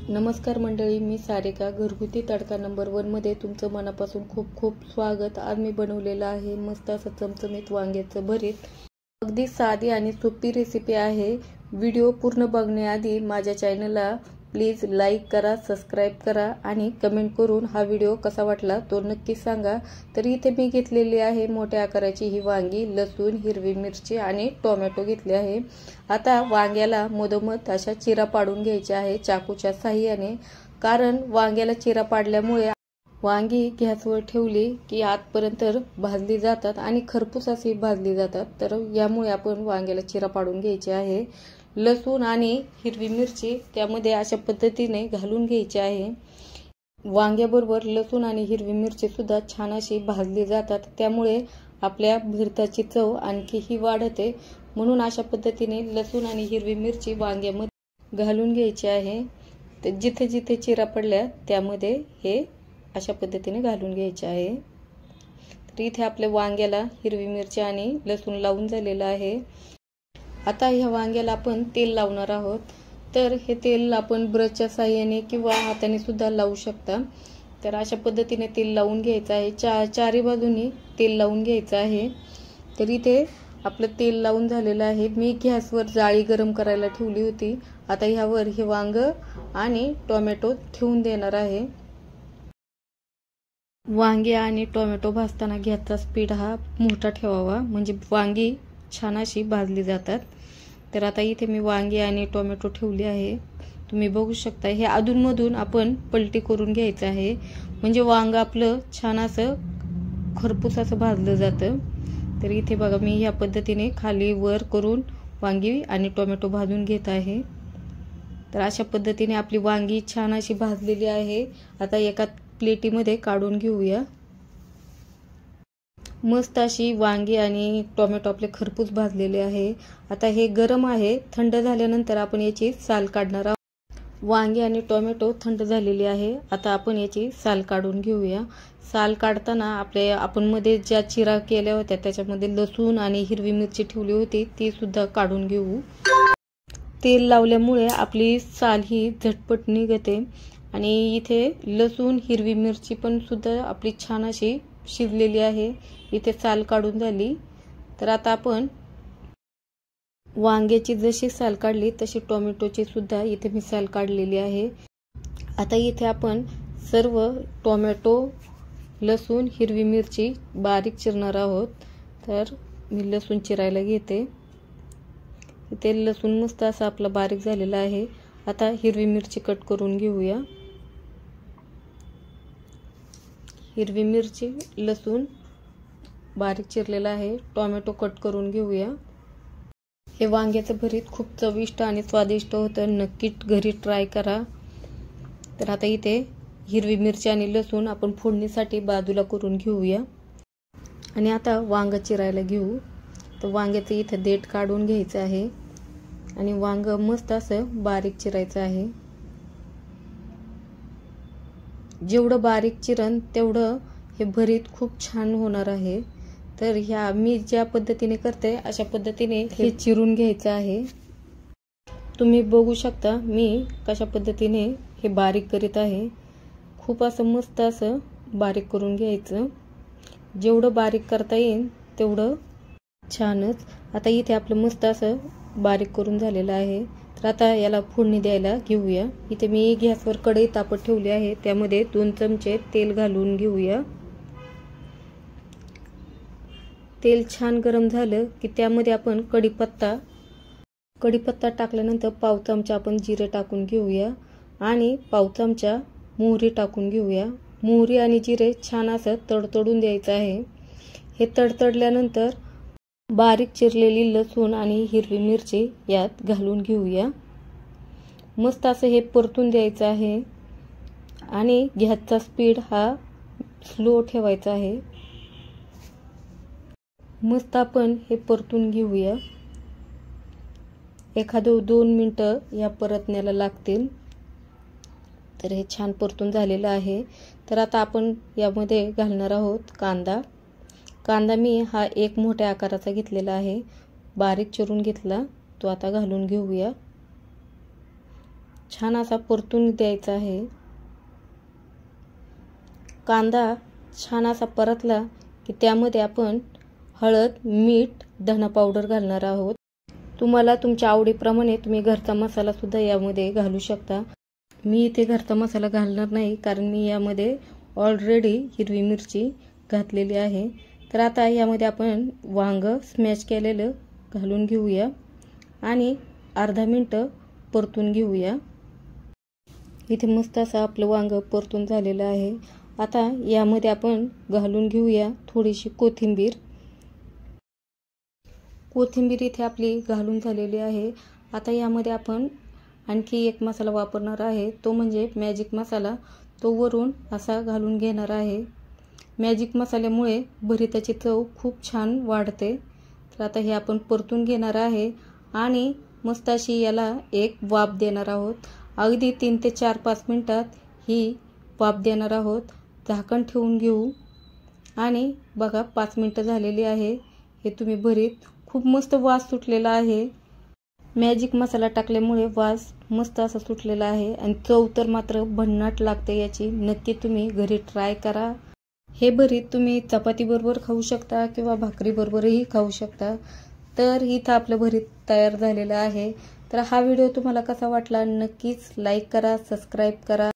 नमस्कार मंडळी, मी सारिका. घरगुती तडका नंबर 1 मध्ये तुमचं मनापासून खूप खूप स्वागत. आज मी बनवलेलं आहे मस्त असं चमचमीत वांग्याचं भरीत. अगदी साधी आणि सोपी रेसिपी आहे. व्हिडिओ पूर्ण बघण्याआधी माझ्या चॅनलला प्लीज लाईक करा, सबस्क्राईब करा आणि कमेंट करून हा व्हिडिओ कसा वाटला तो नक्की सांगा. तर इथे मी घेतलेली आहे मोठ्या आकाराची ही वांगी, लसूण, हिरवी मिरची आणि टोमॅटो घेतले आहे. आता वांग्याला मधोमध अशा चिरा पाडून घ्यायच्या आहे चाकूच्या साहाय्याने. कारण वांग्याला चिरा पाडल्यामुळे वांगी गॅसवर ठेवली की आतपर्यंत भाजली जातात आणि खरपूस अशी भाजली जातात. तर यामुळे आपण वांग्याला चिरा पाडून घ्यायचे आहे. लसूण आणि हिरवी मिरची त्यामध्ये अशा पद्धतीने घालून घ्यायची आहे. वांग्याबरोबर लसूण आणि हिरवी मिरची सुद्धा छान अशी भाजली जातात, त्यामुळे आपल्या भरताची चव आणखीही वाढते. म्हणून अशा पद्धतीने लसूण आणि हिरवी मिरची वांग्यामध्ये घालून घ्यायची आहे. तर जिथे जिथे चिरा पडल्या त्यामध्ये हे अशा पद्धतीने घालून घ्यायचे आहे. तर इथे आपल्या वांग्याला हिरवी मिरची आणि लसूण लावून झालेलं आहे. आता ह्या वांग्याला आपण तेल लावणार आहोत. तर हे तेल आपण ब्रशच्या साहाय्याने किंवा हाताने सुद्धा लावू शकता. तर अशा पद्धतीने तेल लावून घ्यायचं आहे. चारी बाजूनी तेल लावून घ्यायचं आहे. तर इथे आपलं तेल लावून झालेलं आहे. मी गॅसवर जाळी गरम करायला ठेवली होती. आता ह्यावर हे वांग आणि टोमॅटो ठेवून देणार आहे. वांगे आणि टोमॅटो भाजताना गॅसचा स्पीड हा मोठा ठेवावा, म्हणजे वांगी छान अशी भाजली जातात. तर आता इथे मी वांगी आणि टोमॅटो ठेवले आहे. तुम्ही बघू शकता. हे अधूनमधून आपण पलटी करून घ्यायचं आहे, म्हणजे वांग आपलं छान असं खरपूस असं भाजलं जातं. तर इथे बघा, मी ह्या पद्धतीने खाली वर करून वांगी आणि टोमॅटो भाजून घेत आहे. तर अशा पद्धतीने आपली वांगी छान अशी भाजलेली आहे. आता एका प्लेटीमध्ये काढून घेऊया. मस्त अशी वांगी आणि टोमॅटो आपले खरपूस भाजलेले आहे. आता हे गरम आहे. थंड झाल्यानंतर आपण याची साल काढणार आहोत. वांगी आणि टोमॅटो थंड झालेली आहे. आता आपण याची साल काढून घेऊया. साल काढताना आपण मध्ये ज्या चिरा केल्या होत्या त्याच्यामध्ये लसूण आणि हिरवी मिरची ठेवली होती ती सुद्धा काढून घेऊ. तेल लावल्यामुळे आपली साल ही झटपट निघते. आणि इथे लसूण हिरवी मिरची पण सुद्धा आपली छान अशी शिजलेली आहे. इथे साल काढून झाली. तर आता आपण वांग्याची जशी साल काढली तशी टोमॅटोची सुद्धा इथे मी साल काढलेली आहे. आता इथे आपण सर्व टोमॅटो, लसूण, हिरवी मिरची बारीक चिरणार आहोत. तर मी लसूण चिरायला घेते. इथे लसूण मस्त असा आपला बारीक झालेला आहे. आता हिरवी मिरची कट करून घेऊया. हिरवी मिरची, लसूण बारीक चिरलेला आहे. टोमॅटो कट करून घेऊया. हे वांग्याचं भरीत खूप चविष्ट आणि स्वादिष्ट होतं. नक्की घरी ट्राय करा. तर आता इथे हिरवी मिरची आणि लसूण आपण फोडणीसाठी बाजूला करून घेऊया. आणि आता वांग चिरायला घेऊ. तर वांग्याचं इथे देठ काढून घ्यायचं आहे आणि वांग मस्त असं बारीक चिरायचं आहे. जेवढं बारीक चिरण तेवढं हे भरीत खूप छान होणार आहे. तर ह्या मी ज्या पद्धतीने करते अशा पद्धतीने हे चिरून घ्यायचं आहे. तुम्ही बघू शकता मी कशा पद्धतीने हे बारीक करीत आहे. खूप असं मस्त असं बारीक करून घ्यायचं. जेवढं बारीक करता येईल तेवढं छानच. आता इथे आपलं मस्त असं बारीक करून झालेलं आहे. तर आता याला फोडणी द्यायला घेऊया. इथे मी गॅसवर कढई तापत ठेवली आहे. त्यामध्ये 2 चमचे तेल घालून घेऊया. तेल छान गरम झालं की त्यामध्ये आपण कढीपत्ता टाकल्यानंतर पाव चमचा आपण जिरे टाकून घेऊया आणि पाव चमचा मोहरी टाकून घेऊया. मोहरी आणि जिरे छान असं तडतडून द्यायचं आहे. हे तडतडल्यानंतर बारीक चिरलेली लसूण आणि हिरवी मिरची यात घालून घेऊया. मस्त असं हे परतून द्यायचं आहे आणि गॅसचा स्पीड हा स्लो ठेवायचा आहे. मस्त आपण हे परतून घेऊया. 1-2 मिनिटं या परतण्याला लागतील. तर हे छान परतून झालेलं आहे. तर आता आपण यामध्ये घालणार आहोत कांदा मी हा 1 मोठ्या आकाराचा घेतलेला आहे. बारीक चिरून घेतला तो आता घालून घेऊया. छान असा परतून द्यायचा आहे। कांदा छान असा परतला की त्यामध्ये आपण हळद, मीठ, धना पावडर घालणार आहोत। तुम्हाला तुमच्या आवडीप्रमाणे तुम्ही घरचा मसाला सुद्धा यामध्ये घालू शकता। मी इथे घरचा मसाला घालणार नाही कारण मी यामध्ये ऑलरेडी हिरवी मिरची घातलेली आहे। तर आता यामध्ये आपण वांग स्मॅश केलेलं घालून घेऊया आणि अर्धा मिनिट परतून घेऊया। इथे मस्त असं आपलं वांग परतून झालेलं आहे। आता यामध्ये आपण घालून घेऊया थोडीशी कोथिंबीर। कोथिंबीर इथे आपली घालून झालेली आहे। आता यामध्ये आपण आणखी एक मसाला वापरणार आहे, तो म्हणजे मॅजिक मसाला। तो वरून असा घालून घेणार आहे। मॅजिक मसाल्यामुळे भरिताची चव खूप छान वाढते। तर आता हे आपण परतून घेणार आहे आणि मस्त अशी याला एक वाफ देणार आहोत। अगदी 3 ते 4-5 मिनिटात ही वाफ देणार आहोत। झाकण ठेवून घेऊ आणि बघा 5 मिनिटं झालेली आहे। हे तुम्ही भरीत खूप मस्त वास सुटलेला आहे। मॅजिक मसाला टाकल्यामुळे वास मस्त असा सुटलेला आहे आणि चव तर मात्र भन्नाट लागते याची। नक्की तुम्ही घरी ट्राय करा। हे भरीत तुम्ही चपाती बरोबर खाऊ शकता किंवा भाकरी बरोबरही खाऊ शकता। तर इथं आपलं भरीत तयार झालेलं आहे। तर हा व्हिडिओ तुम्हाला कसा वाटला नक्कीच लाईक करा, सबस्क्राईब करा।